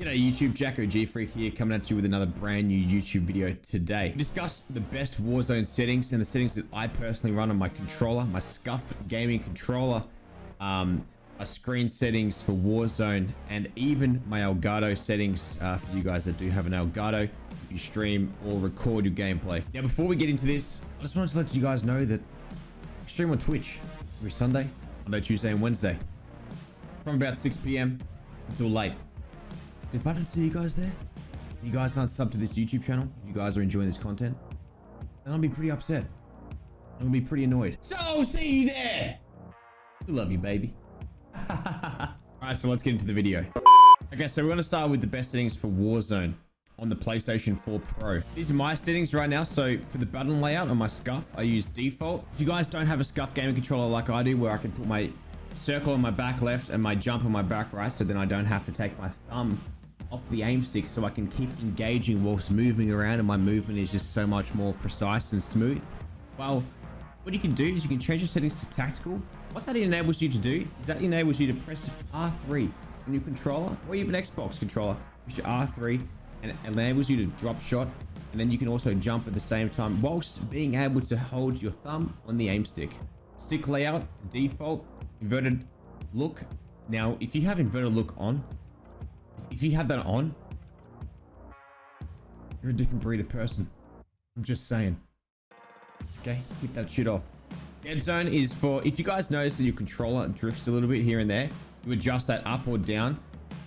G'day YouTube, Jacko G Freak here, coming at you with another brand new YouTube video today. We discuss the best Warzone settings and the settings that I personally run on my controller, my Scuf gaming controller, my screen settings for Warzone, and even my Elgato settings for you guys that do have an Elgato if you stream or record your gameplay. Now, before we get into this, I just wanted to let you guys know that I stream on Twitch every Sunday, Monday, Tuesday, and Wednesday from about 6 p.m. until late. So if I don't see you guys there, you guys aren't subbed to this YouTube channel, if you guys are enjoying this content, then I'll be pretty upset. I'm gonna be pretty annoyed. So see you there. We love you, baby. Alright, so let's get into the video. Okay, so we're gonna start with the best settings for Warzone on the PlayStation 4 Pro. These are my settings right now. So for the button layout on my Scuf, I use default. If you guys don't have a Scuf gaming controller like I do, where I can put my circle on my back left and my jump on my back right, so then I don't have to take my thumb off the aim stick, so I can keep engaging whilst moving around and my movement is just so much more precise and smooth. Well, what you can do is you can change your settings to tactical. What that enables you to do is that enables you to press R3 on your controller or even Xbox controller. Push your R3 and it enables you to drop shot, and then you can also jump at the same time whilst being able to hold your thumb on the aim stick. Stick layout, default, inverted look. Now, if you have inverted look on, if you have that on, you're a different breed of person. I'm just saying. Okay, keep that shit off. Dead zone is for, if you guys notice that your controller drifts a little bit here and there, you adjust that up or down.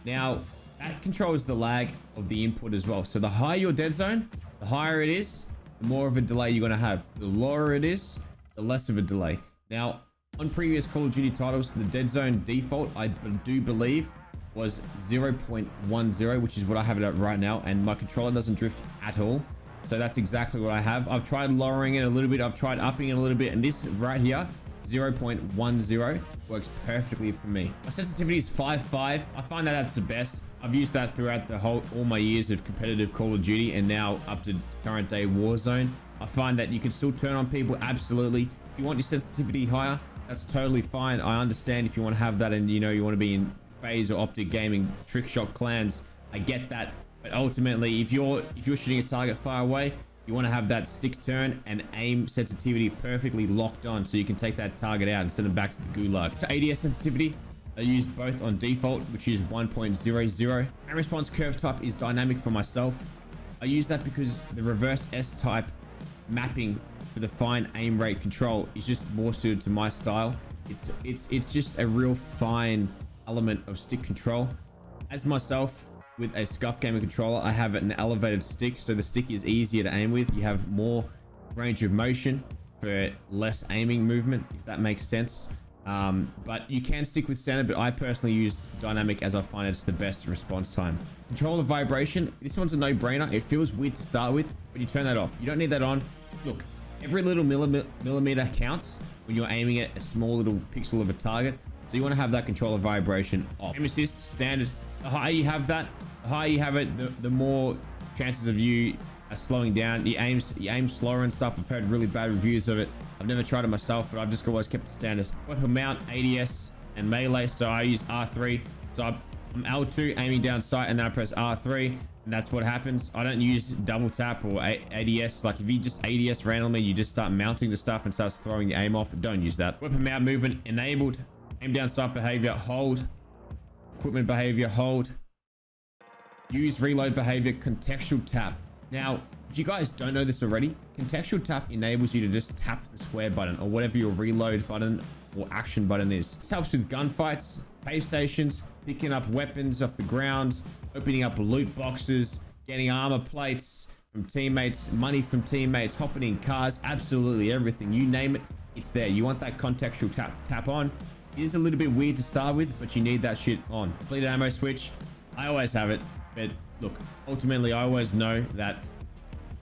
Now, that controls the lag of the input as well. So the higher your dead zone, the higher it is, the more of a delay you're gonna have. The lower it is, the less of a delay. Now, on previous Call of Duty titles, the dead zone default, I do believe, was 0.10, which is what I have it at right now, and my controller doesn't drift at all. So that's exactly what I have. I've tried lowering it a little bit, I've tried upping it a little bit, and this right here, 0.10, works perfectly for me. My sensitivity is 5.5. I find that that's the best. I've used that throughout all my years of competitive Call of Duty, and now up to current day Warzone. I find that you can still turn on people, absolutely. If you want your sensitivity higher, that's totally fine. I understand if you want to have that and you want to be in FaZe or Optic Gaming trick shot clans, I get that. But ultimately, if you're shooting a target far away, you want to have that stick turn and aim sensitivity perfectly locked on, so you can take that target out and send them back to the gulag. For ADS sensitivity, I use both on default, which is 1.00. Aim response curve type is dynamic for myself. I use that because the reverse S type mapping for the fine aim rate control is just more suited to my style. It's just a real fine element of stick control. As myself, with a Scuf gaming controller, I have an elevated stick, so the stick is easier to aim with. You have more range of motion for less aiming movement, if that makes sense. But you can stick with standard, but I personally use dynamic as I find it's the best response time. Controller vibration, this one's a no-brainer. It feels weird to start with, but you turn that off. You don't need that on. Look, every little millimeter counts when you're aiming at a small little pixel of a target. So you want to have that controller vibration off. Aim assist, standard. The higher you have that, the higher you have it, the more chances of you slowing down. You aim slower and stuff. I've heard really bad reviews of it. I've never tried it myself, but I've just always kept it standard. Weapon mount, ADS, and melee. So I use R3. So I'm L2 aiming down sight, and then I press R3, and that's what happens. I don't use double tap or ADS. Like if you just ADS randomly, you just start mounting the stuff and starts throwing the aim off. Don't use that. Weapon mount movement enabled. Aim down sight behavior, hold. Equipment behavior, hold. Use reload behavior, contextual tap. Now, if you guys don't know this already, contextual tap enables you to just tap the square button or whatever your reload button or action button is. This helps with gunfights, base stations, picking up weapons off the ground, opening up loot boxes, getting armor plates from teammates, money from teammates, hopping in cars, absolutely everything. You name it, it's there. You want that contextual tap on. It is a little bit weird to start with, but you need that shit on. Depleted ammo switch, I always have it, but look, ultimately I always know that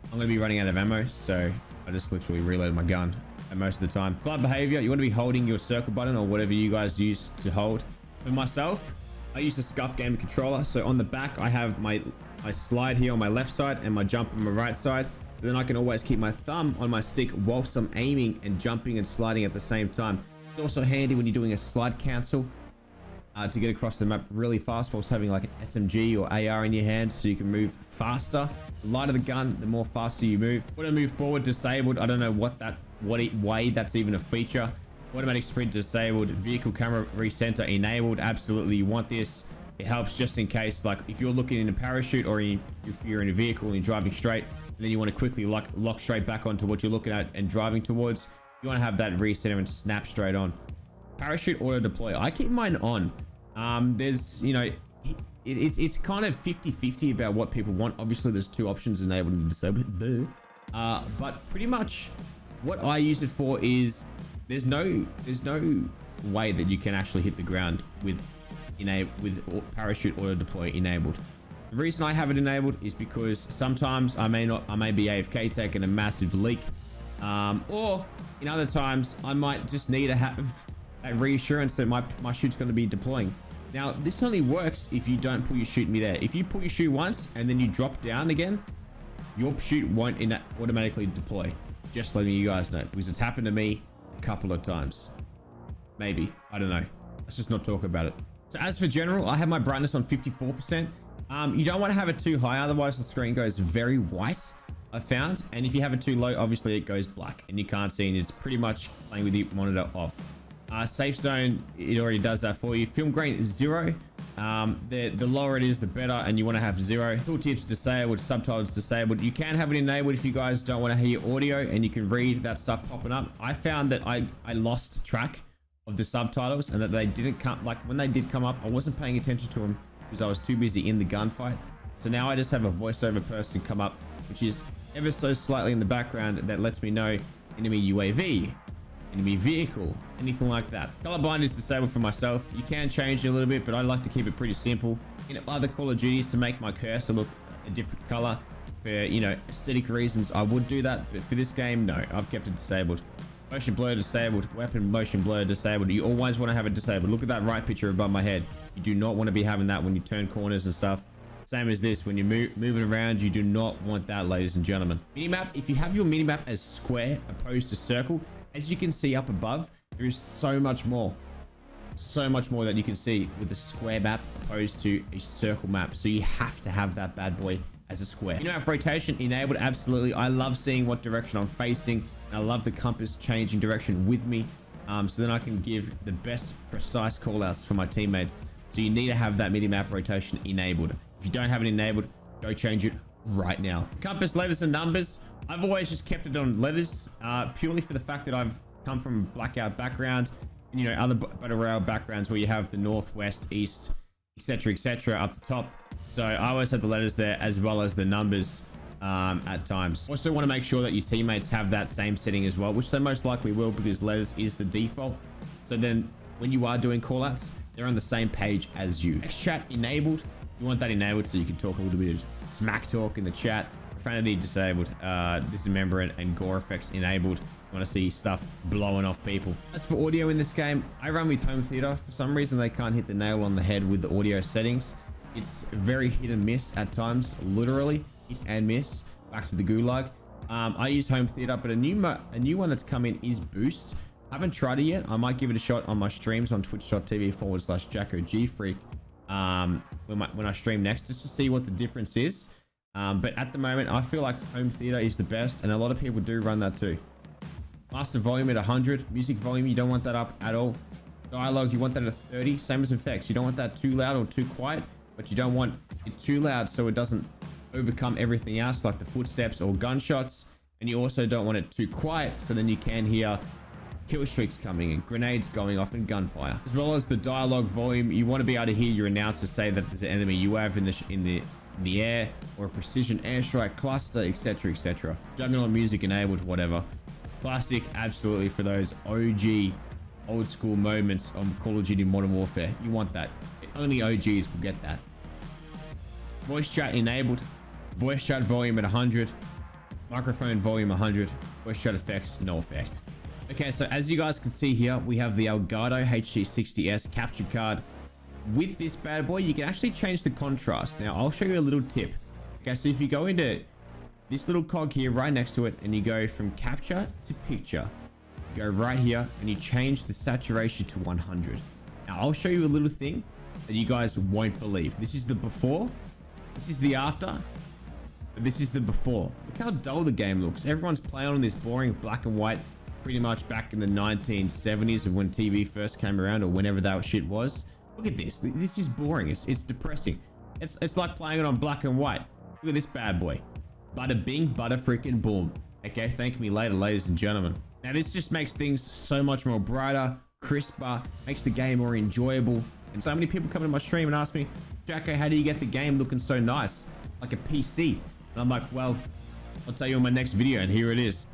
I'm going to be running out of ammo, so I just literally reload my gun most of the time. Slide behavior, you want to be holding your circle button or whatever you guys use to hold. For myself, I use the Scuf gaming controller, so on the back I have my slide here on my left side and my jump on my right side, so then I can always keep my thumb on my stick whilst I'm aiming and jumping and sliding at the same time. It's also handy when you're doing a slide cancel to get across the map really fast whilst having like an SMG or AR in your hand so you can move faster. The lighter the gun, the more faster you move. When I move forward, disabled. I don't know what way that's even a feature. Automatic sprint disabled. Vehicle camera recenter enabled. Absolutely, you want this. It helps just in case, like if you're looking in a parachute or if you're in a vehicle and you're driving straight, and then you want to quickly lock straight back onto what you're looking at and driving towards, you want to have that recenter and snap straight on. Parachute auto deploy. I keep mine on. There's, you know, it's kind of 50-50 about what people want. Obviously, there's two options, enabled and disabled. But pretty much what I use it for is there's no way that you can actually hit the ground with parachute auto deploy enabled. The reason I have it enabled is because sometimes I may be AFK taking a massive leak, or in other times I might just need to have that reassurance that my chute's going to be deploying. Now this only works if you don't pull your chute midair. If you pull your chute once and then you drop down again, your chute won't automatically deploy. Just letting you guys know, because it's happened to me a couple of times. Maybe, I don't know. Let's just not talk about it. So as for general, I have my brightness on 54%. You don't want to have it too high, otherwise the screen goes very white, I found. And if you have it too low, obviously it goes black and you can't see, and it's pretty much playing with the monitor off. Safe zone, it already does that for you. Film grain is 0. The lower it is, the better, and you want to have 0. Tooltips disabled, subtitles disabled. You can have it enabled if you guys don't want to hear audio and you can read that stuff popping up. I found that I lost track of the subtitles and that they didn't come, like when they did come up, I wasn't paying attention to them because I was too busy in the gunfight. So now I just have a voiceover person come up, which is ever so slightly in the background, that lets me know enemy UAV, enemy vehicle, anything like that. Colorblind is disabled for myself. You can change it a little bit, but I like to keep it pretty simple. In other Call of Duties, to make my cursor look a different color for, you know, aesthetic reasons, I would do that, but for this game, no, I've kept it disabled. Motion blur disabled, weapon motion blur disabled. You always want to have it disabled. Look at that right picture above my head. You do not want to be having that when you turn corners and stuff. Same as this, when you're moving around, you do not want that, ladies and gentlemen. Minimap, if you have your minimap as square opposed to circle, as you can see up above, there is so much more that you can see with a square map opposed to a circle map. So you have to have that bad boy as a square. Minimap rotation enabled, absolutely. I love seeing what direction I'm facing, and I love the compass changing direction with me, so then I can give the best precise call outs for my teammates. So you need to have that minimap rotation enabled. If you don't have it enabled, go change it right now. Compass, letters, and numbers. I've always just kept it on letters, purely for the fact that I've come from a blackout background, and, you know, other battle royale backgrounds where you have the north, west, east, etc., up the top. So I always have the letters there as well as the numbers at times. Also want to make sure that your teammates have that same setting as well, which they most likely will, because letters is the default. So then when you are doing callouts, they're on the same page as you. Chat enabled. You want that enabled so you can talk a little bit of smack talk in the chat. Profanity disabled. Dismemberment and gore effects enabled. You want to see stuff blowing off people. As for audio in this game, I run with home theater. For some reason, they can't hit the nail on the head with the audio settings. It's very hit and miss at times, literally hit and miss. Back to the gulag. I use home theater, but a new one that's come in is Boost. I haven't tried it yet. I might give it a shot on my streams on twitch.tv/JackoGFreak when I stream next, just to see what the difference is. But at the moment, I feel like home theater is the best, and a lot of people do run that too. Master volume at 100. Music volume, you don't want that up at all. Dialogue, you want that at 30. Same as effects. You don't want that too loud or too quiet, but you don't want it too loud so it doesn't overcome everything else, like the footsteps or gunshots. And you also don't want it too quiet, so then you can hear kill streaks coming and grenades going off and gunfire. As well as the dialogue volume, you want to be able to hear your announcer say that there's an enemy UAV in the air, or a precision airstrike cluster, etc. Juggernaut music enabled, whatever. Classic, absolutely, for those OG old school moments of Call of Duty Modern Warfare. You want that. Only OGs will get that. Voice chat enabled. Voice chat volume at 100. Microphone volume 100. Voice chat effects, no effect. Okay, so as you guys can see here, we have the Elgato HG60S capture card. With this bad boy, you can actually change the contrast. Now, I'll show you a little tip. Okay, so if you go into this little cog here right next to it, and you go from capture to picture, you go right here and you change the saturation to 100. Now, Now, I'll show you a little thing that you guys won't believe. This is the before. This is the after. This is the before. Look how dull the game looks. Everyone's playing on this boring black and white, pretty much back in the 1970s of when TV first came around, or whenever that shit was. Look at this. This is boring. It's depressing. It's like playing it on black and white. Look at this bad boy. Bada bing, bada freaking boom. Okay, thank me later, ladies and gentlemen. Now, this just makes things so much more brighter, crisper, makes the game more enjoyable. And so many people come to my stream and ask me, Jacko, how do you get the game looking so nice, like a PC? And I'm like, well, I'll tell you in my next video, and here it is.